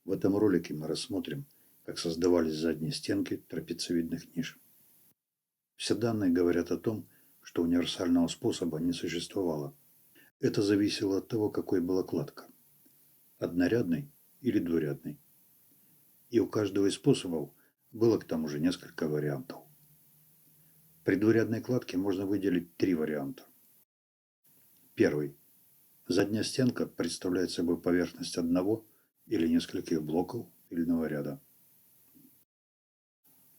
В этом ролике мы рассмотрим, как создавались задние стенки трапециевидных ниш. Все данные говорят о том, что универсального способа не существовало. Это зависело от того, какой была кладка – однорядной или двурядной. И у каждого из способов было к тому же несколько вариантов. При двурядной кладке можно выделить три варианта. Первый. Задняя стенка представляет собой поверхность одного или нескольких блоков тыльного ряда.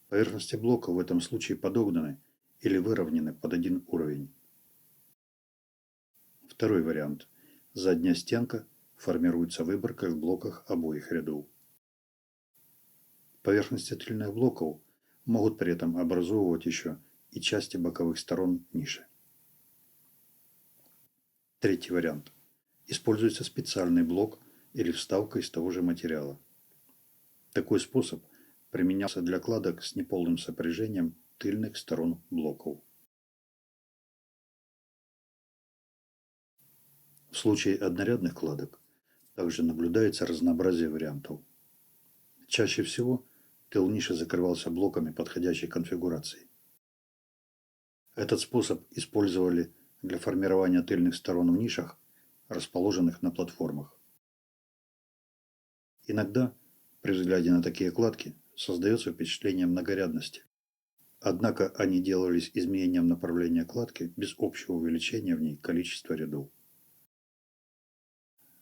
Поверхности блока в этом случае подогнаны или выровнены под один уровень. Второй вариант. Задняя стенка формируется выборкой в блоках обоих рядов. Поверхности тыльных блоков могут при этом образовывать еще и части боковых сторон ниши. Третий вариант. Используется специальный блок или вставка из того же материала. Такой способ применялся для кладок с неполным сопряжением тыльных сторон блоков. В случае однорядных кладок также наблюдается разнообразие вариантов. Чаще всего тыл ниши закрывался блоками подходящей конфигурации. Этот способ использовали для формирования тыльных сторон в нишах, расположенных на платформах. Иногда при взгляде на такие кладки создается впечатление многорядности. Однако они делались изменением направления кладки без общего увеличения в ней количества рядов.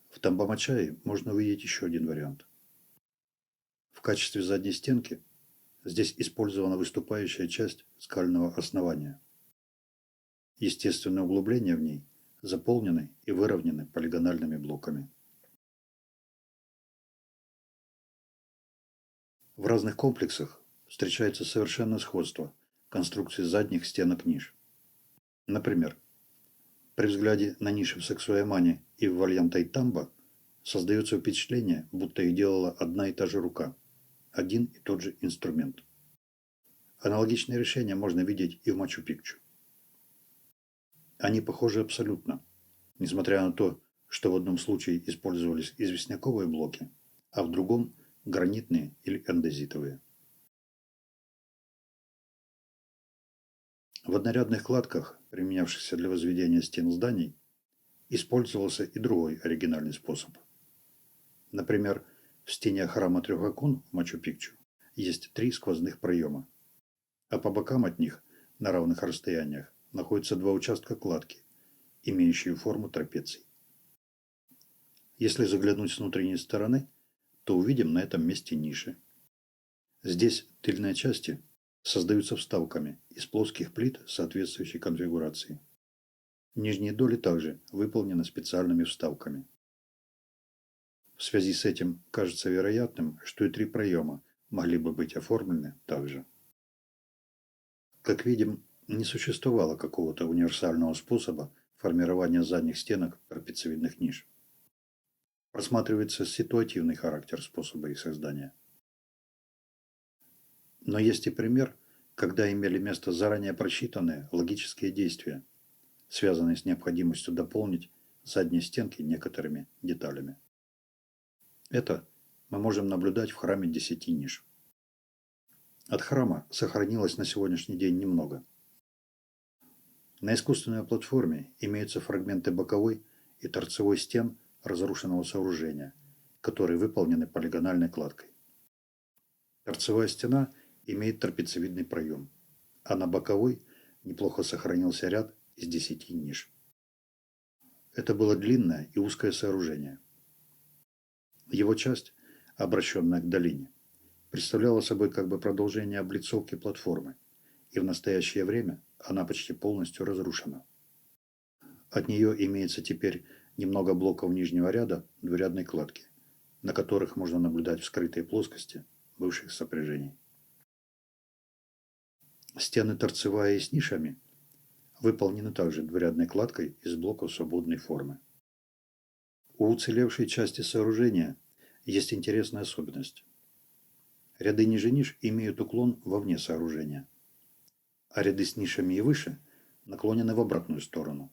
В Тамбомачае можно увидеть еще один вариант. В качестве задней стенки здесь использована выступающая часть скального основания. Естественные углубления в ней заполнены и выровнены полигональными блоками. В разных комплексах встречается совершенное сходство конструкции задних стенок ниш. Например, при взгляде на ниши в Саксуэмане и в Вальянтайтамбо создается впечатление, будто их делала одна и та же рука, один и тот же инструмент. Аналогичные решения можно видеть и в Мачу-Пикчу. Они похожи абсолютно, несмотря на то, что в одном случае использовались известняковые блоки, а в другом – гранитные или андезитовые. В однорядных кладках, применявшихся для возведения стен зданий, использовался и другой оригинальный способ. Например, в стене храма трех окон в Мачу-Пикчу есть три сквозных проема, а по бокам от них, на равных расстояниях, находятся два участка кладки, имеющие форму трапеций. Если заглянуть с внутренней стороны, то увидим на этом месте ниши. Здесь тыльные части создаются вставками из плоских плит соответствующей конфигурации. Нижние доли также выполнены специальными вставками. В связи с этим кажется вероятным, что и три проема могли бы быть оформлены также. Как видим, не существовало какого-то универсального способа формирования задних стенок трапециевидных ниш. Просматривается ситуативный характер способа их создания. Но есть и пример, когда имели место заранее просчитанные логические действия, связанные с необходимостью дополнить задние стенки некоторыми деталями. Это мы можем наблюдать в храме 10 ниш. От храма сохранилось на сегодняшний день немного. На искусственной платформе имеются фрагменты боковой и торцевой стен разрушенного сооружения, которые выполнены полигональной кладкой. Торцевая стена имеет трапециевидный проем, а на боковой неплохо сохранился ряд из 10 ниш. Это было длинное и узкое сооружение. Его часть, обращенная к долине, представляла собой как бы продолжение облицовки платформы, и в настоящее время она почти полностью разрушена. От нее имеется теперь немного блоков нижнего ряда двурядной кладки, на которых можно наблюдать вскрытые плоскости бывших сопряжений. Стены торцевая с нишами выполнены также двурядной кладкой из блоков свободной формы. У уцелевшей части сооружения есть интересная особенность. Ряды ниже ниш имеют уклон вовне сооружения, а ряды с нишами и выше наклонены в обратную сторону.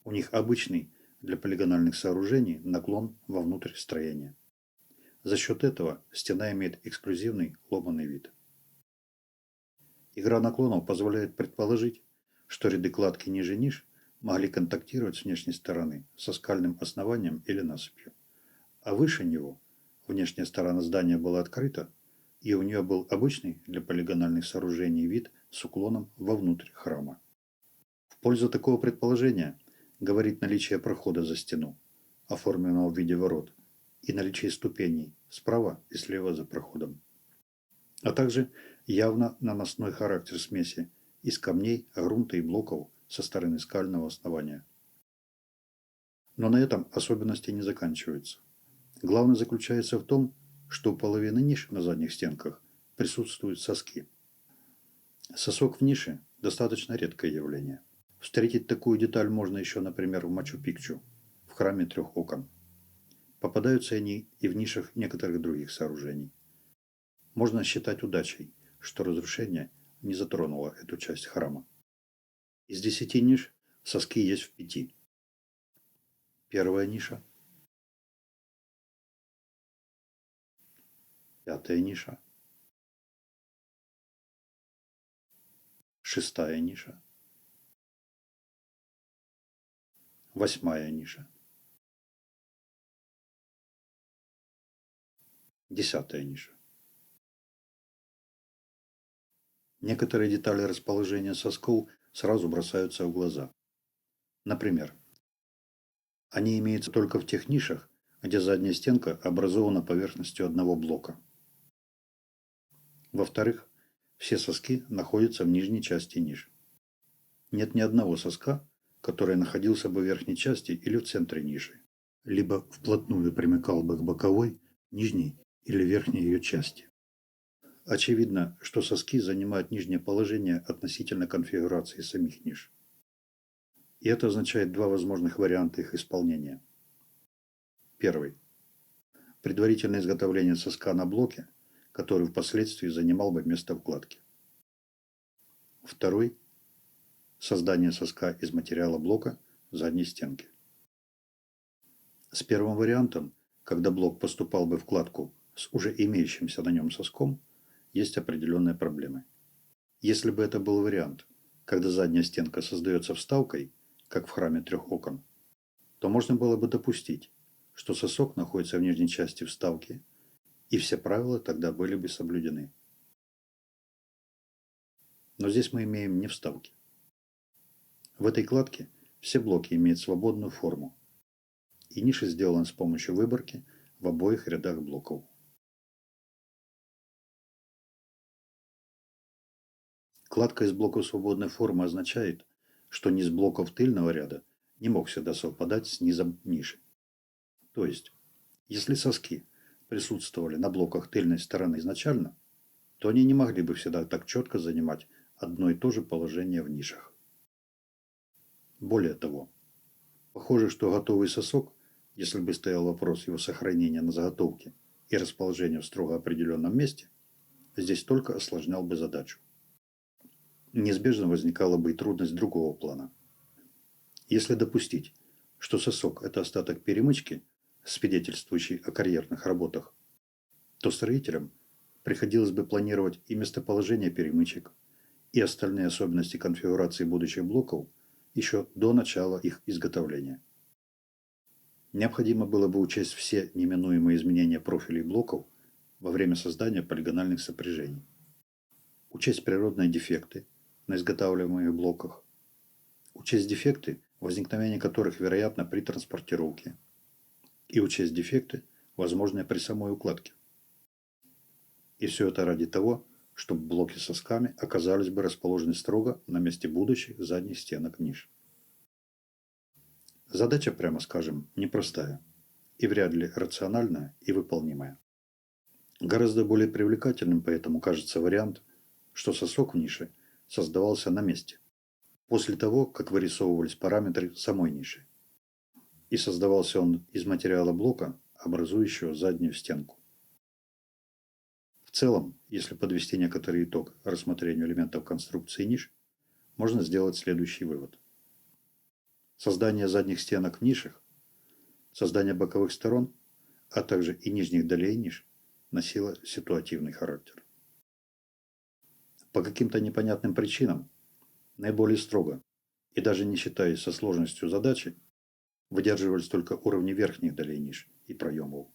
У них обычный для полигональных сооружений наклон вовнутрь строения. За счет этого стена имеет эксклюзивный ломаный вид. Игра наклонов позволяет предположить, что ряды кладки ниже ниш могли контактировать с внешней стороны со скальным основанием или насыпью, а выше него внешняя сторона здания была открыта, и у нее был обычный для полигональных сооружений вид с уклоном вовнутрь храма. В пользу такого предположения говорит наличие прохода за стену, оформленного в виде ворот, и наличие ступеней справа и слева за проходом, а также явно наносной характер смеси из камней, грунта и блоков со стороны скального основания. Но на этом особенности не заканчиваются. Главное заключается в том, что у половины ниш на задних стенках присутствуют соски. Сосок в нише – достаточно редкое явление. Встретить такую деталь можно еще, например, в Мачу-Пикчу, в храме трех окон. Попадаются они и в нишах некоторых других сооружений. Можно считать удачей, что разрушение не затронуло эту часть храма. Из 10 ниш соски есть в 5. Первая ниша, пятая ниша, шестая ниша, восьмая ниша, 10-я ниша. Некоторые детали расположения сосков сразу бросаются в глаза. Например, они имеются только в тех нишах, где задняя стенка образована поверхностью одного блока. Во-вторых, все соски находятся в нижней части ниш. Нет ни одного соска, который находился бы в верхней части или в центре ниши, либо вплотную примыкал бы к боковой, нижней или верхней ее части. Очевидно, что соски занимают нижнее положение относительно конфигурации самих ниш. И это означает два возможных варианта их исполнения. Первый. Предварительное изготовление соска на блоке, который впоследствии занимал бы место вкладки. Второй. Создание соска из материала блока задней стенки. С первым вариантом, когда блок поступал бы в кладку с уже имеющимся на нем соском, есть определенные проблемы. Если бы это был вариант, когда задняя стенка создается вставкой, как в храме трех окон, то можно было бы допустить, что сосок находится в нижней части вставки, и все правила тогда были бы соблюдены. Но здесь мы имеем не вставки. В этой кладке все блоки имеют свободную форму, и ниша сделана с помощью выборки в обоих рядах блоков. Кладка из блоков свободной формы означает, что низ блоков тыльного ряда не мог всегда совпадать с низом ниши. То есть, если соски присутствовали на блоках тыльной стороны изначально, то они не могли бы всегда так четко занимать одно и то же положение в нишах. Более того, похоже, что готовый сосок, если бы стоял вопрос его сохранения на заготовке и расположения в строго определенном месте, здесь только осложнял бы задачу. Неизбежно возникала бы и трудность другого плана. Если допустить, что сосок – это остаток перемычки, свидетельствующий о карьерных работах, то строителям приходилось бы планировать и местоположение перемычек, и остальные особенности конфигурации будущих блоков еще до начала их изготовления. Необходимо было бы учесть все неминуемые изменения профилей блоков во время создания полигональных сопряжений, учесть природные дефекты на изготавливаемых блоках, учесть дефекты, возникновение которых вероятно при транспортировке, и учесть дефекты, возможные при самой укладке. И все это ради того, чтобы блоки с сосками оказались бы расположены строго на месте будущих задних стенок ниш. Задача, прямо скажем, непростая и вряд ли рациональная и выполнимая. Гораздо более привлекательным поэтому кажется вариант, что сосок в нише создавался на месте, после того, как вырисовывались параметры самой ниши. И создавался он из материала блока, образующего заднюю стенку. В целом, если подвести некоторый итог рассмотрению элементов конструкции ниш, можно сделать следующий вывод. Создание задних стенок в нишах, создание боковых сторон а также и нижних долей ниш, носила ситуативный характер. По каким-то непонятным причинам, наиболее строго, и даже не считаясь со сложностью задачи, выдерживались только уровни верхних долей ниш и проемов.